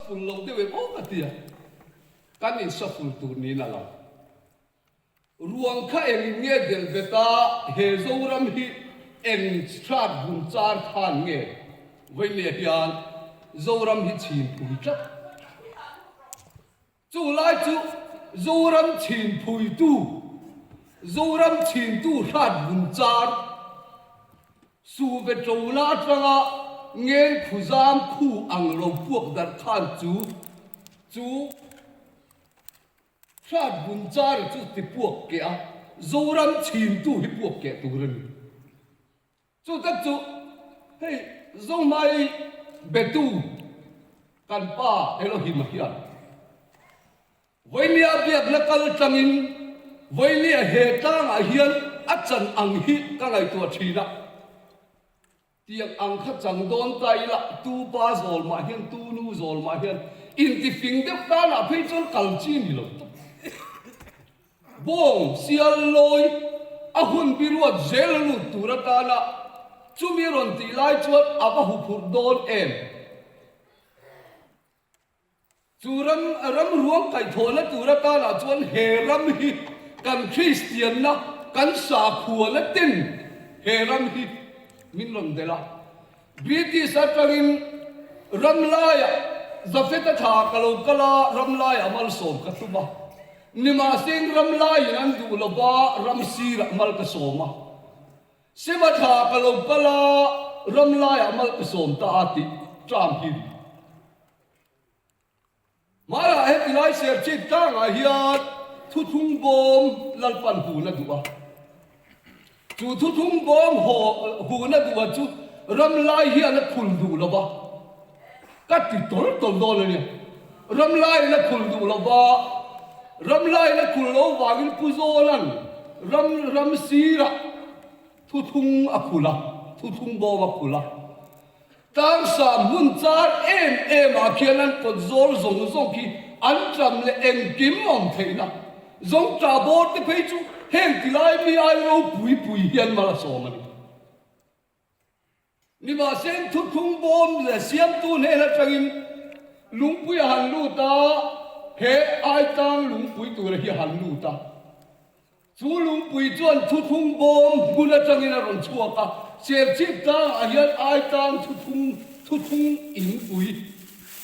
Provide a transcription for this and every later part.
saful lo de we o katia kan in saful tu ni na la ruang kha eng nge del beta he zoram hi en strat bun char khan nge voi le hian zoram hi chin pui tlat chu lai chu zoram chin pui tu zoram chin tu rat bun char su ve chawna tanga ngen khuzam khu ang lo puak dar khan chu rat bun char chu ti puak ke a zoram chin tu hi puak ke tu ren chu tak chu hey zo mai betu kan pa Elohim hian voilia biak na kal tangin voilia he tang a hian achan ang hi ka ngai tu thina tiang ang kha chang don tai la tu pa zol ma hian tu nu zol ma hian in ti fing de ta na phei chol kal chi ni lo bong sial loi a hun biruat zel lu turata na chumi ron ti lai chuat aba hu phur don em churam ramruang kaithawhna turata na chuan he ram hi kan Christian na kan sa khua na tin he ram hi min ron dela British atangin ramlaya zafeta tha kalo kala ramlaya amal som katuma nima sing ramlaya nan du loba ramsira amal ka soma sima tha kalo kala ramlaya amal ka som ta ati tram hi mara he tilai ser chit ta nga hiat thu thung bom lalpan hu na duwa chu thu thung bom hu na duwa chu ramlai hian na khul du loba kat ti tol dol ni ramlai na khul du loba ramlai na khul lo wangin puzolan ram sira thu thung akula thu thung bom akula tang sa mun char em a khianan ko zol zong ki an tram le en kim mong theina zong tra bor te phei chu heng tilai mi ai ro pui hian mala somani ni ma sen thu thung bom le siam tu ne la changin lungpui han lu ta he ai tang lungpui tu le hi han lu ta chu lungpui chuan thu thung bom gula changin a ron chua ka ser chip ta a hian ai tang thu thung in pui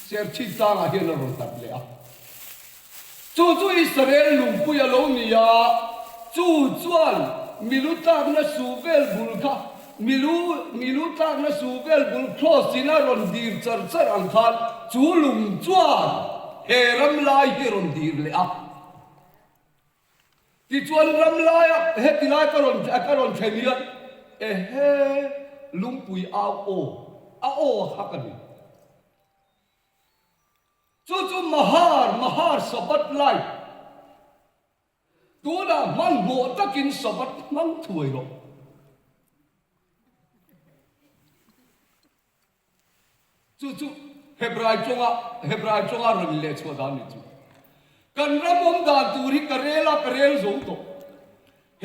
ser chip ta a hian a ron tat le a chu Israel lungpui a lo ni ya chu chuan milutak na suvel bulka milutak na suvel bul cross ina ron dir char ang khan chu lung chuan he ram lai hi ron dir le a ti chuan ram lai he ti lai ka ron thenia he lungpui a o hakani chu mahar sabat lai tu na man mo takin sabat man thui ro chu hebrai chonga ron le chwa da ni chu kan ramom da turi karel zo to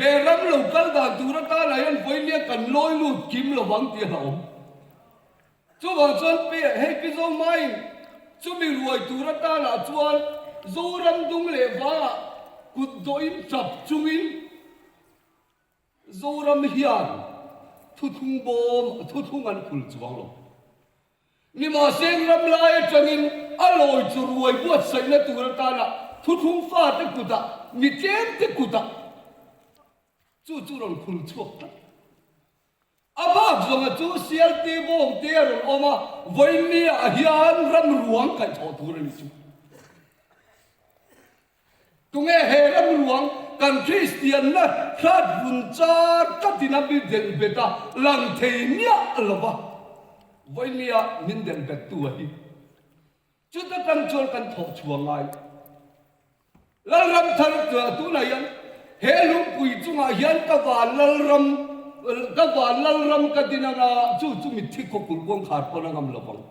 he ram lo kal da tura ta la yan voilia kan loi lu kim lo wang ti ha om chu wa chon pe he pi zo mai chu mi ruai tura ta la chuan zo ram dung le wa kut doim chap chungin zo ram hian thu thung an khul chuang lo ni ma seng ram lai changin aloi chu ruai buat sai na tura ta la thu thung fa te kuda mi tlem te kuda chu ron khul chuak ta abak zonga chu sial ti bom te ron oma voini a hian ramruang kai tho tur ni chu tunge he ramruang kan Christian na khat bun cha katina bi del beta lang theinia alwa voini a min del bet tu hi chu ta kan chol kan tho chuangai lal ram thar tu na yan he lung pui chunga hian ka wa lal ram ka dinanga chu mi thik ko kul bong khar pon ngam lobang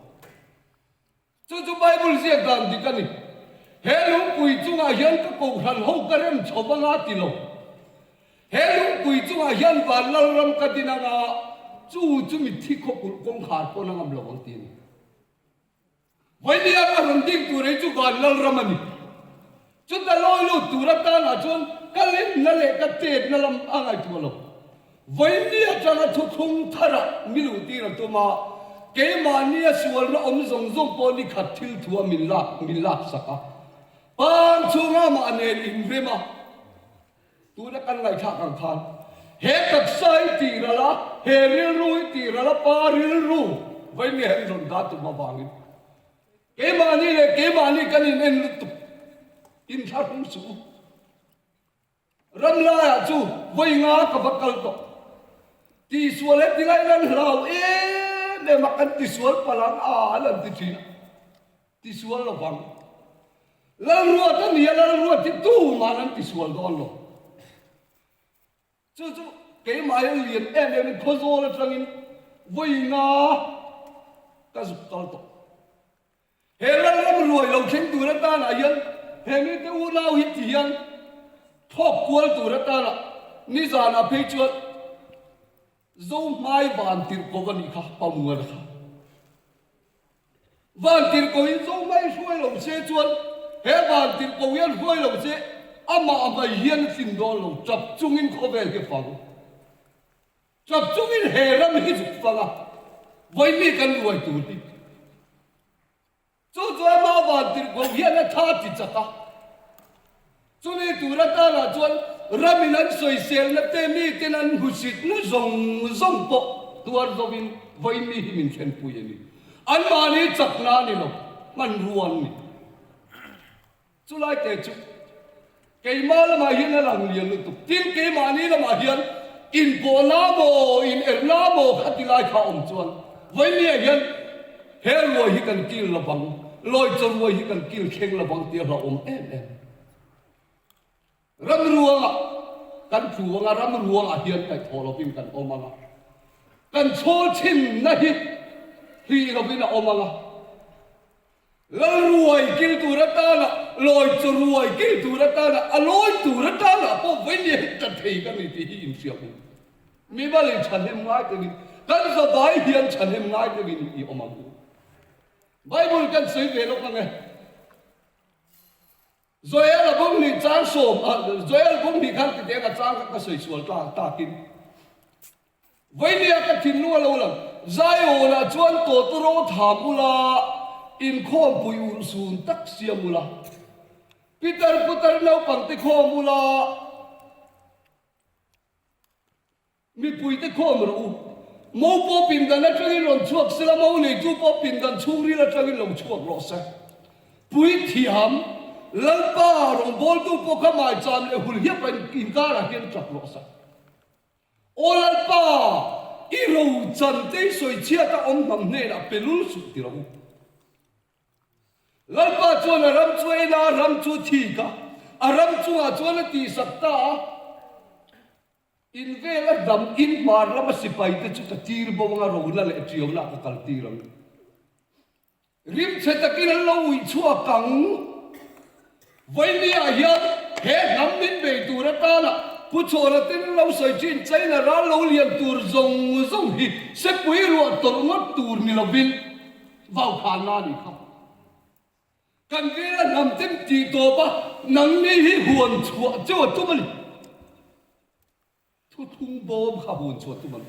chu Bible sia dan dikani he lung pui chunga hian ka ko hran ho karem chobanga tilo he lung pui chunga hian wa lal ram ka dinanga chu mi thik ko kul bong khar pon ngam lobang tin วันนี้อารันดิ้งตัวเรื่องจุกการนั่งรำมันจุดแต่ลอยลุดตัวรัตนาจนก็เล่นนั่นแหละก็เจ็ดนั่นลำอะไรตัวเราวันนี้จะมาทุกทุ่งทาระมิลุตีเราตัวมาเกี่ยมานี่ส่วนเราอมส่งส่งปนิขัดทิลทัวมิลลักสักปานช่วงมาเนลินเรมาตัวนักการไงท่ากังคานเฮกับไซตีระละเฮริลรู้ตีระละปาริลรู้วันนี้เห็นรอนดัตมาบางอินเกี่ยมานี่เลยเกี่ยมานี่กันอินลุตุอินชารุสูรำลายจูวันงากับบักกลโตที่ส่วนเล็กที่ไรนั่นเราเดี๋ยวมากันที่ส่วนพลังนั่นที่จีนที่ส่วนเราฟังแล้วรัวท่านเนี่ยแล้วรัวที่ตู้มานั่นที่ส่วนก่อนเราจู่เกี่ยมาเรียนเนี่ยขโซลจังอินวันงาก็สุดตลอดเฮลันเรารวยเราเข่งตัวตาหนายันเฮนี่ตัวเราหิตยันทบกวนตัวตาหนานิสานาเพจวดzoom mai van tir ko gan ikha pamuar kha van tir ko in zoom mai suai lo se chuan he van tir ko yan suai lo se ama hian sin do lo chap chung in kho vel ke fang chap chung in he ram hi chu fanga voi mi kan ruai tu ti chu ma van tir ko yan tha ti chata chu ni tu ra ta la chuan raminan soi sel na te mi tenan husit na zong po tuar zovin voi mi himin chen puyeni an mani chakna ni lo man ruan ni chulai te chu keima la ma hian la lang lian tu tin ke mani la ma hian in bona mo in erna mo khatilai kha chuan voi mi hian he lo hi kan kil la bang loi chon lo hi kan kil kheng la bang tia la em Ramruang kan chuang Ramruang hian kai tholo pin kan omanga kan chol chin na hi robina omanga la ruai kil tu ratana loi chu ruai kil tu ratana aloi tu ratana po veni ta thei kan ni ti in sia mi balin chan hem ngai te ni kan so bai hian chan hem ngai te ni i omangu Bible kan sei ve lo kan Zoel bung ni chang som Zoel bung ni khan ti te ka chang ka soi sual ta kin Voi ni ka thin nu lo lang zai o na chuan to ro thamula in khom pui ur sun tak siamula Peter putar lo pang te khomula mi pui te khom ro mo po pin dan na tangin ron chuak sila mo nei chu po pin dan churi la tangin lo chuak ro sa pui thiam lalpa rong bol tu po kamai cham le hul hiap in kara hian chak ro sa o lalpa i ro chan te soi chia ta om nam ne na pelul su ti ro lalpa chuan ram chuai na ram chu thi ka aram chu a chuan ti sakta in vela dam in mar lam sipai te chu ta tir bo nga ro na le chiom na ka kal tiram rim che ta kin lo ui chua kang Voi mi a hian he nam min be tur ta la pu chora tin lo soi chin chai na ra lo lian tur zong hi se pui ro tor ngot tur ni lo bin vau khan na ni kha kan ve la nam tem ti to ba nang ni hi huan chua cho tu mali thu thung bom kha huan chua tu mali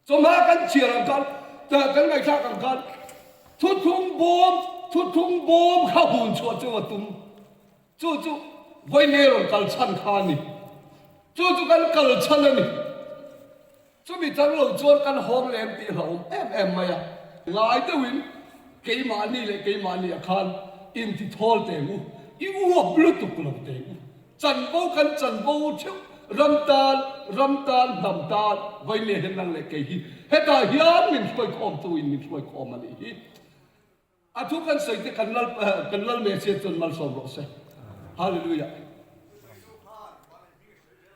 cho ma kan chiar kan ta kan ngai kha kan thu thung bom kha huan chua cho tum chú với nè rồi cần chăn khan đi chú cần cần chăn đi chú bị trắng lồng chuột cần hóm lên tì hậu em mày à ngài tới win cái mà ni khan in thì thol tề ngu yêu hộp lút tục lồng tề ngu chân bao chiếu ram tan với nè hiện năng lại cái hi hết ta hiám mình phải khom tu in mình phải khom anh hi à chú cần xây cái cần lal mẹ sẽ chân mal sầu rồi Hallelujah.